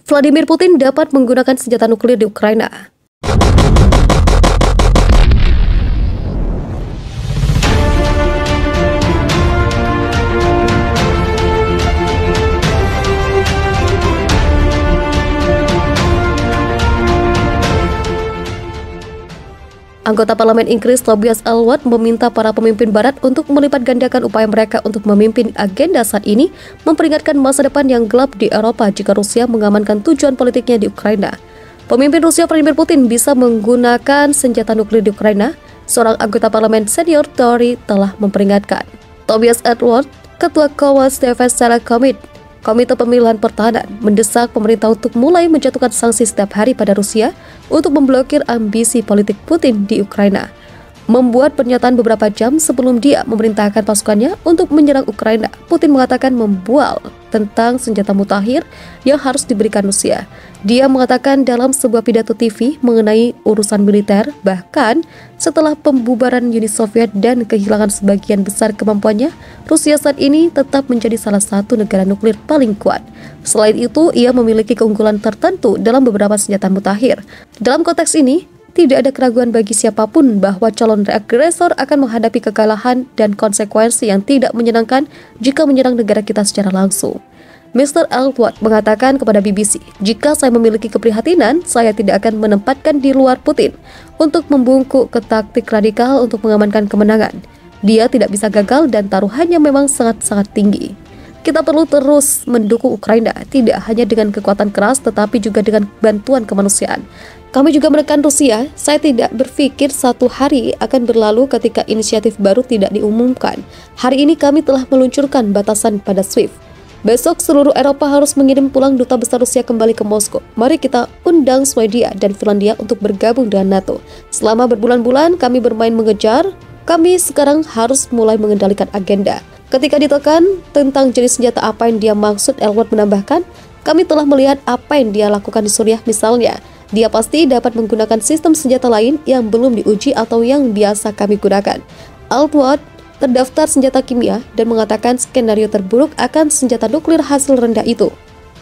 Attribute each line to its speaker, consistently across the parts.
Speaker 1: Vladimir Putin dapat menggunakan senjata nuklir di Ukraina. Anggota Parlemen Inggris Tobias Ellwood meminta para pemimpin Barat untuk melipat gandakan upaya mereka untuk memimpin agenda saat ini, memperingatkan masa depan yang gelap di Eropa jika Rusia mengamankan tujuan politiknya di Ukraina. Pemimpin Rusia Vladimir Putin bisa menggunakan senjata nuklir di Ukraina, seorang anggota parlemen senior Tory telah memperingatkan. Tobias Ellwood, Ketua Commons Defense Select Komite Pemilihan Pertahanan, mendesak pemerintah untuk mulai menjatuhkan sanksi setiap hari pada Rusia untuk memblokir ambisi politik Putin di Ukraina. Membuat pernyataan beberapa jam sebelum dia memerintahkan pasukannya untuk menyerang Ukraina, Putin mengatakan membual tentang senjata mutakhir yang harus diberikan Rusia. Dia mengatakan dalam sebuah pidato TV mengenai urusan militer, bahkan setelah pembubaran Uni Soviet dan kehilangan sebagian besar kemampuannya, Rusia saat ini tetap menjadi salah satu negara nuklir paling kuat. Selain itu, ia memiliki keunggulan tertentu dalam beberapa senjata mutakhir. Dalam konteks ini, tidak ada keraguan bagi siapapun bahwa calon agresor akan menghadapi kekalahan dan konsekuensi yang tidak menyenangkan jika menyerang negara kita secara langsung. Mr. Ellwood mengatakan kepada BBC, "Jika saya memiliki keprihatinan, saya tidak akan menempatkan di luar Putin untuk membungkuk ke taktik radikal untuk mengamankan kemenangan. Dia tidak bisa gagal dan taruhannya memang sangat-sangat tinggi. Kita perlu terus mendukung Ukraina, tidak hanya dengan kekuatan keras tetapi juga dengan bantuan kemanusiaan. Kami juga menekan Rusia, saya tidak berpikir satu hari akan berlalu ketika inisiatif baru tidak diumumkan. Hari ini kami telah meluncurkan batasan pada SWIFT. Besok seluruh Eropa harus mengirim pulang duta besar Rusia kembali ke Moskow. Mari kita undang Swedia dan Finlandia untuk bergabung dengan NATO. Selama berbulan-bulan kami bermain mengejar, kami sekarang harus mulai mengendalikan agenda." Ketika ditekan tentang jenis senjata apa yang dia maksud, Ellwood menambahkan, "Kami telah melihat apa yang dia lakukan di Suriah misalnya. Dia pasti dapat menggunakan sistem senjata lain yang belum diuji atau yang biasa kami gunakan." Ellwood terdaftar senjata kimia dan mengatakan skenario terburuk akan senjata nuklir hasil rendah itu.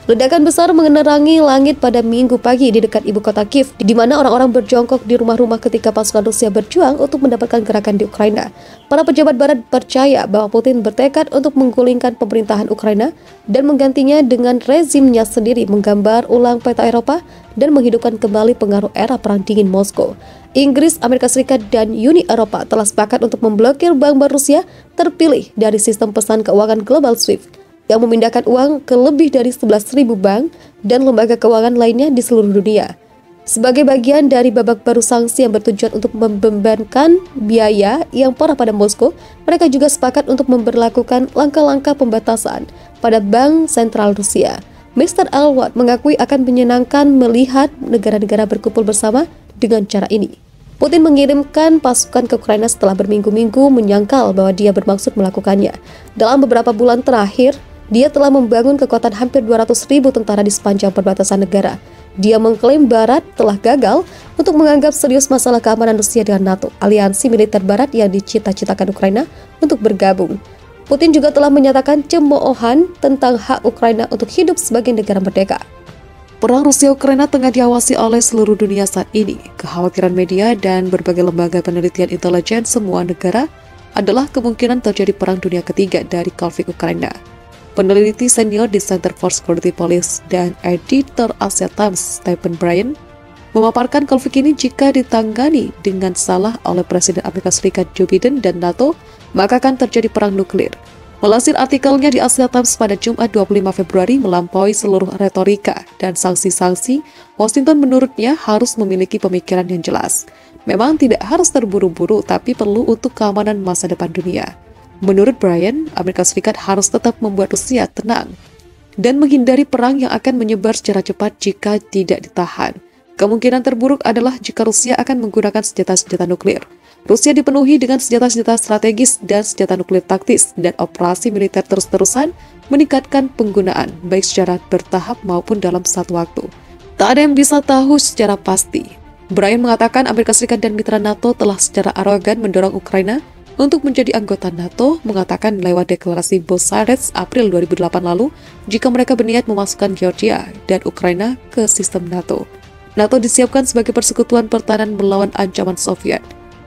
Speaker 1: Ledakan besar menerangi langit pada Minggu pagi di dekat ibu kota Kiev, di mana orang-orang berjongkok di rumah-rumah ketika pasukan Rusia berjuang untuk mendapatkan gerakan di Ukraina. Para pejabat Barat percaya bahwa Putin bertekad untuk menggulingkan pemerintahan Ukraina dan menggantinya dengan rezimnya sendiri, menggambar ulang peta Eropa dan menghidupkan kembali pengaruh era Perang Dingin Moskow. Inggris, Amerika Serikat, dan Uni Eropa telah sepakat untuk memblokir bank Rusia terpilih dari sistem pesan keuangan global SWIFT, yang memindahkan uang ke lebih dari 11.000 bank dan lembaga keuangan lainnya di seluruh dunia. Sebagai bagian dari babak baru sanksi yang bertujuan untuk membebankan biaya yang parah pada Moskow, mereka juga sepakat untuk memberlakukan langkah-langkah pembatasan pada bank sentral Rusia. Mr. Ellwood mengakui akan menyenangkan melihat negara-negara berkumpul bersama dengan cara ini. Putin mengirimkan pasukan ke Ukraina setelah berminggu-minggu menyangkal bahwa dia bermaksud melakukannya. Dalam beberapa bulan terakhir, dia telah membangun kekuatan hampir 200.000 tentara di sepanjang perbatasan negara. Dia mengklaim Barat telah gagal untuk menganggap serius masalah keamanan Rusia dengan NATO, aliansi militer Barat yang dicita-citakan Ukraina untuk bergabung. Putin juga telah menyatakan cemoohan tentang hak Ukraina untuk hidup sebagai negara merdeka.
Speaker 2: Perang Rusia-Ukraina tengah diawasi oleh seluruh dunia saat ini. Kekhawatiran media dan berbagai lembaga penelitian intelijen semua negara adalah kemungkinan terjadi perang dunia ketiga dari konflik Ukraina. Peneliti senior di Center for Security Policy dan editor Asia Times, Stephen Bryan, memaparkan konflik ini jika ditangani dengan salah oleh Presiden Amerika Serikat Joe Biden dan NATO, maka akan terjadi perang nuklir. Melansir artikelnya di Asia Times pada Jumat 25 Februari, melampaui seluruh retorika dan sanksi-sanksi, Washington menurutnya harus memiliki pemikiran yang jelas. Memang tidak harus terburu-buru, tapi perlu untuk keamanan masa depan dunia. Menurut Bryan, Amerika Serikat harus tetap membuat Rusia tenang dan menghindari perang yang akan menyebar secara cepat jika tidak ditahan. Kemungkinan terburuk adalah jika Rusia akan menggunakan senjata-senjata nuklir. Rusia dipenuhi dengan senjata-senjata strategis dan senjata nuklir taktis, dan operasi militer terus-terusan meningkatkan penggunaan, baik secara bertahap maupun dalam satu waktu. Tak ada yang bisa tahu secara pasti. Bryan mengatakan Amerika Serikat dan mitra NATO telah secara arogan mendorong Ukraina untuk menjadi anggota NATO, mengatakan lewat deklarasi Bucharest April 2008 lalu jika mereka berniat memasukkan Georgia dan Ukraina ke sistem NATO. NATO disiapkan sebagai persekutuan pertahanan melawan ancaman Soviet.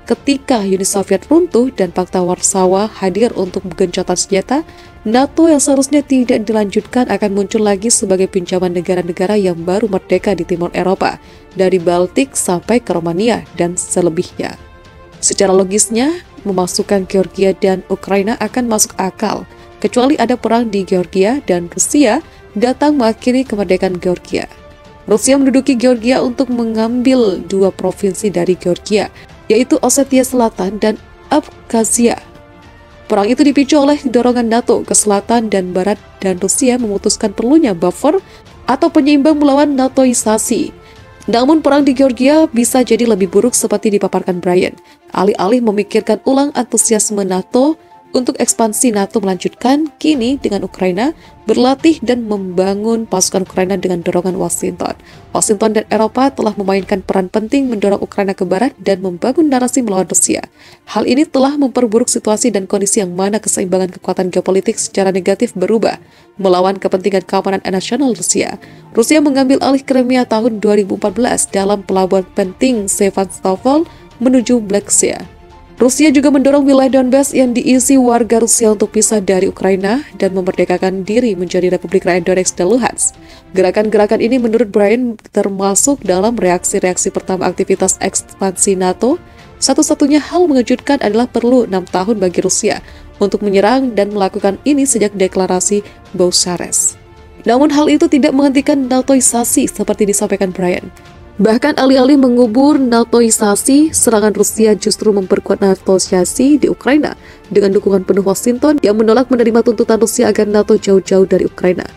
Speaker 2: Ketika Uni Soviet runtuh dan Pakta Warsawa hadir untuk gencatan senjata, NATO yang seharusnya tidak dilanjutkan akan muncul lagi sebagai pinjaman negara-negara yang baru merdeka di timur Eropa, dari Baltik sampai ke Romania dan selebihnya. Secara logisnya, memasukkan Georgia dan Ukraina akan masuk akal, kecuali ada perang di Georgia dan Rusia datang mengakhiri kemerdekaan Georgia. Rusia menduduki Georgia untuk mengambil 2 provinsi dari Georgia, yaitu Ossetia Selatan dan Abkhazia. Perang itu dipicu oleh dorongan NATO ke selatan dan barat dan Rusia memutuskan perlunya buffer atau penyeimbang melawan NATOisasi. Namun perang di Georgia bisa jadi lebih buruk seperti dipaparkan Brian. Alih-alih memikirkan ulang antusiasme NATO untuk ekspansi NATO melanjutkan, kini dengan Ukraina berlatih dan membangun pasukan Ukraina dengan dorongan Washington. Washington dan Eropa telah memainkan peran penting mendorong Ukraina ke barat dan membangun narasi melawan Rusia. Hal ini telah memperburuk situasi dan kondisi yang mana keseimbangan kekuatan geopolitik secara negatif berubah melawan kepentingan keamanan nasional Rusia. Rusia mengambil alih Crimea tahun 2014 dalam pelabuhan penting Sevastopol menuju Black Sea. Rusia juga mendorong wilayah Donbas yang diisi warga Rusia untuk pisah dari Ukraina dan memerdekakan diri menjadi Republik Rakyat Donetsk dan Luhansk. Gerakan-gerakan ini menurut Brian termasuk dalam reaksi-reaksi pertama aktivitas ekspansi NATO. Satu-satunya hal mengejutkan adalah perlu 6 tahun bagi Rusia untuk menyerang dan melakukan ini sejak deklarasi Bucharest. Namun hal itu tidak menghentikan NATOisasi seperti disampaikan Brian. Bahkan alih-alih mengubur NATOisasi, serangan Rusia justru memperkuat NATOisasi di Ukraina dengan dukungan penuh Washington yang menolak menerima tuntutan Rusia agar NATO jauh-jauh dari Ukraina.